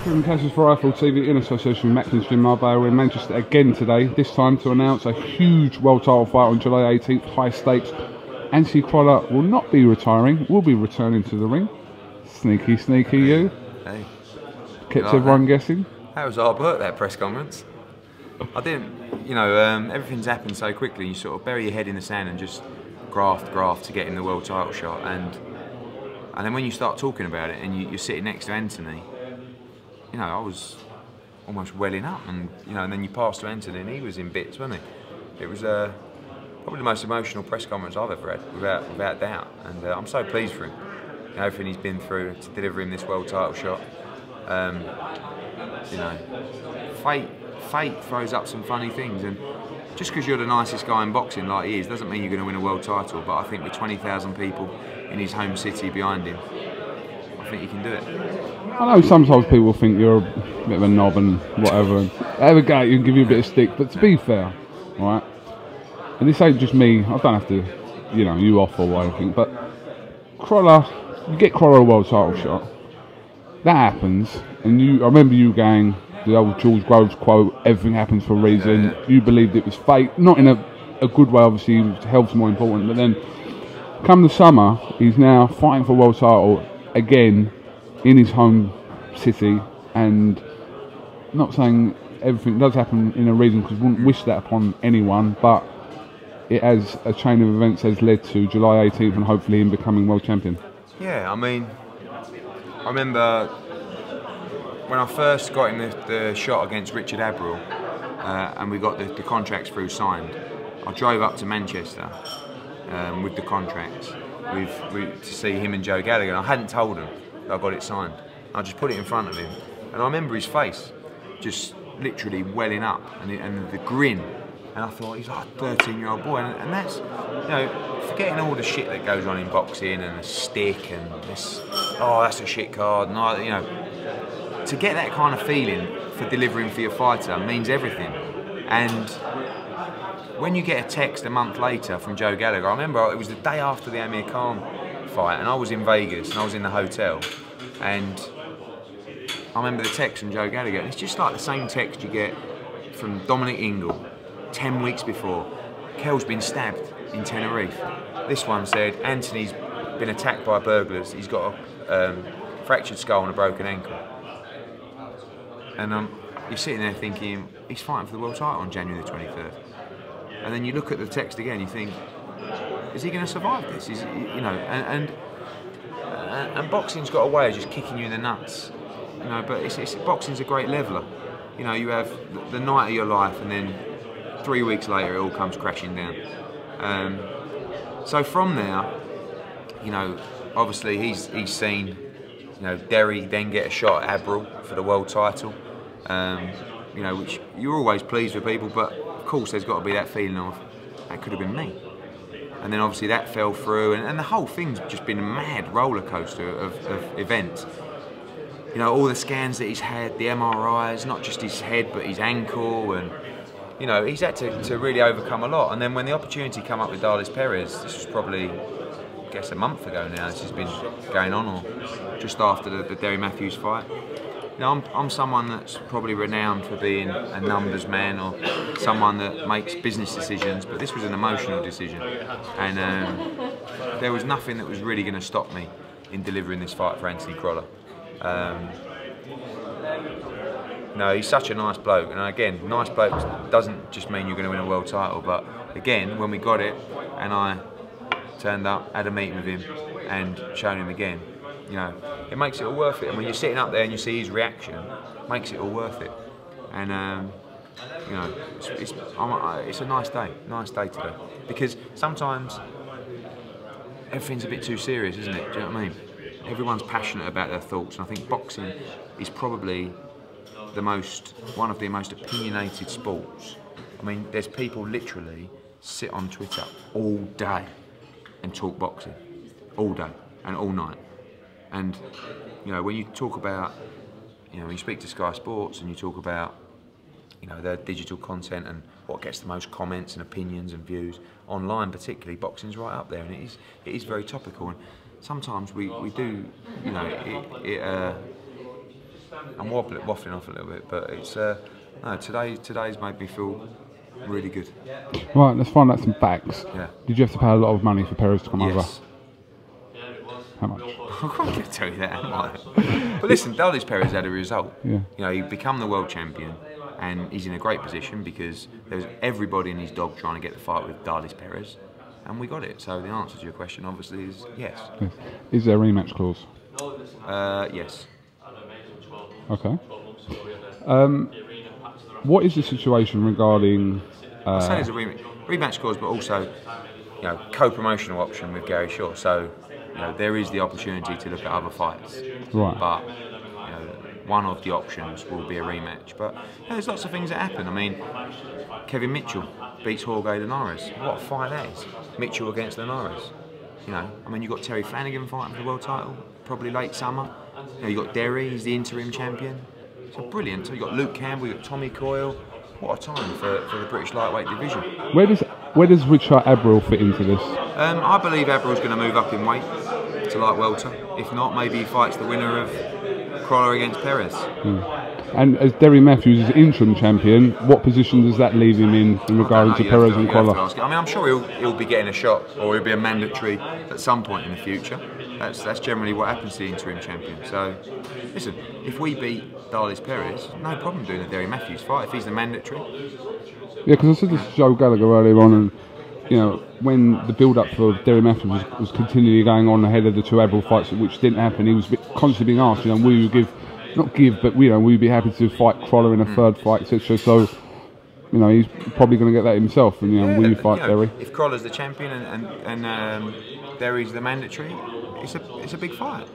From CASSIUS for Eiffel TV in association with Macklin's Gym Marbella. We're in Manchester again today, this time to announce a huge world title fight on July 18th, high stakes. Anthony Crolla will not be retiring, will be returning to the ring. Sneaky, sneaky you. Hey. Kept everyone guessing. That was hard work, that press conference. I didn't, you know, everything's happened so quickly, you sort of bury your head in the sand and just graft to get in the world title shot. And then when you start talking about it and you're sitting next to Anthony, you know, I was almost welling up, and you know, and then you passed to Anthony and he was in bits, wasn't he? It was probably the most emotional press conference I've ever had, without doubt. And I'm so pleased for him, you know, everything he's been through to deliver him this world title shot. You know, fate throws up some funny things, and just because you're the nicest guy in boxing like he is, doesn't mean you're going to win a world title. But I think with 20,000 people in his home city behind him, I think he can do it. I know sometimes people think you're a bit of a knob and whatever, and have a go at you and give you a bit of stick, but to be fair, right, and this ain't just me, I don't have to, you know, you off or anything, but Crolla, you get Crolla a world title shot, that happens, and I remember you going, the old George Groves quote, everything happens for a reason. Yeah. You believed it was fate, not in a good way, obviously, health's more important, but then come the summer, he's now fighting for a world title again in his home city, and not saying everything does happen in a reason, because we wouldn't wish that upon anyone, but it has a chain of events has led to July 18th and hopefully him becoming world champion. Yeah, I mean, I remember when I first got in the shot against Richard Abril, and we got the contracts through signed, I drove up to Manchester with the contracts to see him and Joe Gallagher, and I hadn't told him that I got it signed. I just put it in front of him, and I remember his face just literally welling up, and the grin, and I thought, he's like a 13-year-old boy, and that's, you know, forgetting all the shit that goes on in boxing and the stick and this, oh, that's a shit card, and you know, to get that kind of feeling for delivering for your fighter means everything. And when you get a text a month later from Joe Gallagher, I remember it was the day after the Amir Khan fight, and I was in Vegas and I was in the hotel, and I remember the text from Joe Gallagher, and it's just like the same text you get from Dominic Ingle 10 weeks before. Kel's been stabbed in Tenerife. This one said, Anthony's been attacked by burglars, he's got a fractured skull and a broken ankle. And you're sitting there thinking, he's fighting for the world title on January the 23rd. And then you look at the text again, you think, is he going to survive this? Is, you know, and boxing's got a way of just kicking you in the nuts, you know. But boxing's a great leveler. You know, you have the night of your life, and then 3 weeks later, it all comes crashing down. So from there, you know, obviously he's seen, you know, Derry then get a shot at Abril for the world title. You know, which you're always pleased with people, but of course there's got to be that feeling of, that could have been me. And then obviously that fell through, and the whole thing's just been a mad roller coaster of events. You know, all the scans that he's had, the MRIs, not just his head but his ankle, and you know, he's had to really overcome a lot. And then when the opportunity came up with Perez, this was probably, I guess, a month ago now, this has been going on, or just after the Derry Matthews fight. You know, I'm someone that's probably renowned for being a numbers man, or someone that makes business decisions, but this was an emotional decision, and there was nothing that was really going to stop me in delivering this fight for Anthony Crolla. No, he's such a nice bloke, and again, nice bloke doesn't just mean you're going to win a world title, but again, when we got it, and I turned up, had a meeting with him, and shown him again, you know, it makes it all worth it. And when you're sitting up there and you see his reaction, it makes it all worth it. And you know, it's a nice day today. Because sometimes everything's a bit too serious, isn't it? Do you know what I mean? Everyone's passionate about their thoughts, and I think boxing is probably one of the most opinionated sports. I mean, there's people literally sit on Twitter all day and talk boxing, all day and all night. And you know, when you talk about, you know, when you speak to Sky Sports and you talk about, you know, their digital content and what gets the most comments and opinions and views online, particularly, boxing's right up there, and it is very topical. And sometimes we do, you know, I'm waffling off a little bit, but it's no, today's made me feel really good. Right, let's find out some facts. Yeah. Did you have to pay a lot of money for Perez to come over? Yes. How much? I can't tell you that, am I? But listen, Darlis Perez had a result. Yeah. You know, he become the world champion, and he's in a great position because there's everybody and his dog trying to get the fight with Darlis Perez, and we got it. So the answer to your question, obviously, is yes. Yes. Is there a rematch clause? Yes. Okay. What is the situation regarding? I say there's a rematch clause, but also, you know, co-promotional option with Gary Shaw. So, you know, there is the opportunity to look at other fights. Right. But you know, one of the options will be a rematch. But you know, there's lots of things that happen. I mean, Kevin Mitchell beats Jorge Linares. What a fight that is! Mitchell against Linares. You know, I mean, you've got Terry Flanagan fighting for the world title, probably late summer. You know, you've got Derry, he's the interim champion. So brilliant. So you've got Luke Campbell, you've got Tommy Coyle. What a time for the British lightweight division. Where does Richard Abril fit into this? I believe Abril's going to move up in weight to light welter. If not, maybe he fights the winner of Crolla against Perez. And as Derry Matthews is interim champion, what position does that leave him in regarding to Perez and Crolla? I mean, I'm sure he'll be getting a shot, or he'll be a mandatory at some point in the future. That's generally what happens to the interim champion. So, listen, if we beat Darlis Perez, no problem doing a Derry Matthews fight if he's the mandatory. Yeah, because I said this to Joe Gallagher earlier on, and you know, when the build-up for Derry Matthews was continually going on ahead of the two Abril fights, which didn't happen, he was constantly being asked, you know, will you give, not give, but you know, will you be happy to fight Crolla in a third fight, etc. So, you know, he's probably going to get that himself, and you know, will you fight Derry? If Crolla's the champion and Derry's the mandatory, it's a big fight.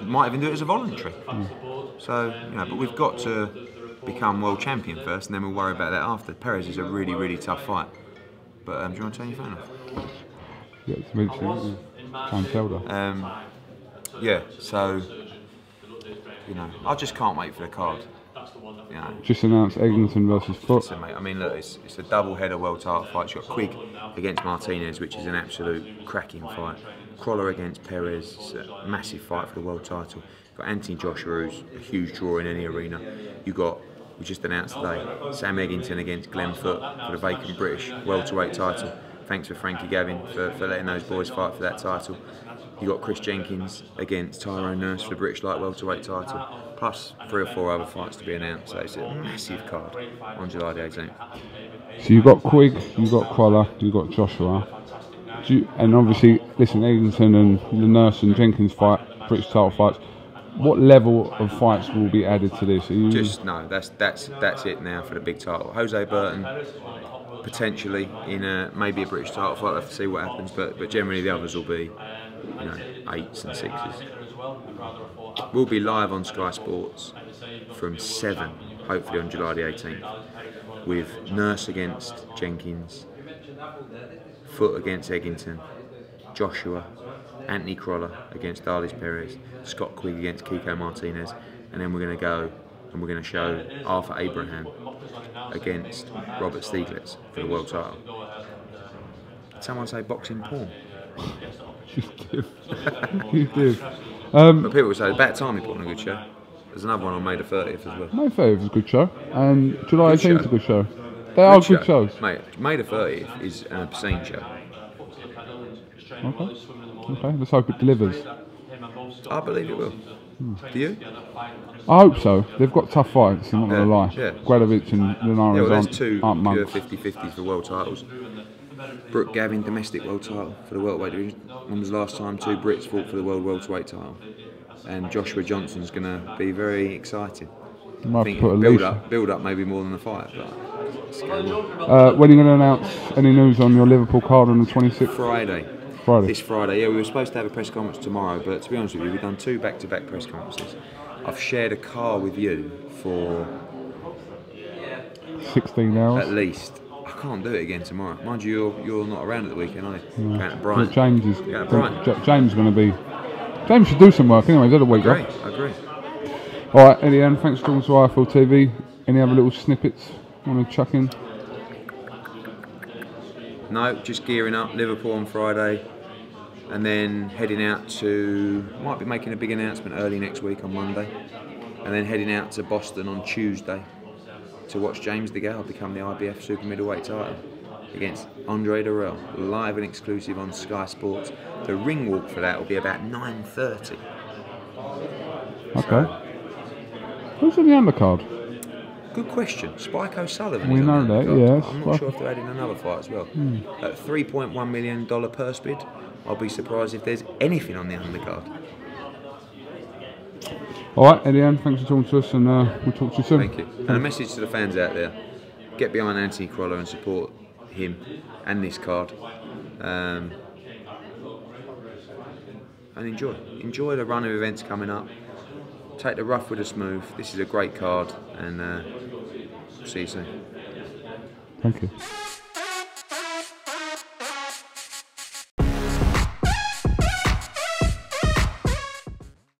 Might even do it as a voluntary. So, you know, but we've got to become world champion first, and then we'll worry about that after. Perez is a really, really tough fight. But do you want to turn your phone off? Yeah, it's mentioned. Can't tell though. Yeah, so you know, I just can't wait for the card. You know, just announced Eglinton versus Foot. Listen, mate, I mean, look, it's a double-header world title fight. You've got Quigg against Martinez, which is an absolute cracking fight. Crolla against Perez, it's a massive fight for the world title. You've got Anthony Joshua, who's a huge draw in any arena. You've got, we just announced today, Sam Eglinton against Glenn Foot for the vacant British welterweight title. Thanks for Frankie Gavin for letting those boys fight for that title. You've got Chris Jenkins against Tyrone Nurse for the British light welterweight title, plus 3 or 4 other fights to be announced. So it's a massive card on July the 18th. So you've got Quigg, you've got Crolla, you've got Joshua. And obviously, listen, Eglinton and the Nurse and Jenkins fight, British title fights. What level of fights will be added to this? Just no, that's it now for the big title. Jose Burton potentially in maybe a British title fight. We'll have to see what happens, but generally the others will be, you know, 8s and 6s. We'll be live on Sky Sports from 7, hopefully on July the 18th, with Nurse against Jenkins, Foot against Eglinton, Joshua, Anthony Crolla against Darlis Perez, Scott Quigg against Kiko Martinez, and then we're going to go and we're going to show Arthur Abraham against Robert Stieglitz for the world title. Did someone say boxing porn? You did. But people would say, about time he put on a good show. There's another one on May the 30th as well. May 30th is a good show, and July 18th is a good show. They are good shows. Mate, May the 30th is an obscene show. Okay, let's hope it delivers. I believe it will. Do you? I hope so. They've got tough fights, I'm not going to lie. Yeah. Gradovic and Linares well, there's 2 aren't pure monks. 50-50s for world titles. Brooke Gavin, domestic world title for the welterweight division. When was the last time 2 Brits fought for the world welterweight title? And Joshua Johnson's going to be very exciting. I think build up maybe more than the fight. But when are you going to announce any news on your Liverpool card on the 26th? Friday. This Friday, yeah, we were supposed to have a press conference tomorrow, but to be honest with you, we've done 2 back-to-back press conferences. I've shared a car with you for 16 hours at least. I can't do it again tomorrow. Mind you, you're not around at the weekend, are you? No. Going to Brighton. James is. Going to Brighton. James going to be. James should do some work anyway. He's had a week off. I agree. All right, Eddie, and thanks for coming to IFL TV. Any other little snippets you want to chuck in? No, just gearing up. Liverpool on Friday. And then heading out to, might be making a big announcement early next week on Monday. and then heading out to Boston on Tuesday to watch James DeGale become the IBF super middleweight title against Andre Durrell, live and exclusive on Sky Sports. The ring walk for that will be about 9:30. Okay. Who's in the undercard? Good question. Spike O'Sullivan. We is know on the that, undercard. yes. I'm not sure if they're adding another fight as well. At $3.1 million purse bid, I'll be surprised if there's anything on the undercard. All right, Eddie-Ann, thanks for talking to us, and we'll talk to you soon. Thank you. And a message to the fans out there: get behind Anthony Crolla and support him and this card. And enjoy the run of events coming up. Take the rough with the smooth. This is a great card, and see you soon. Thank you.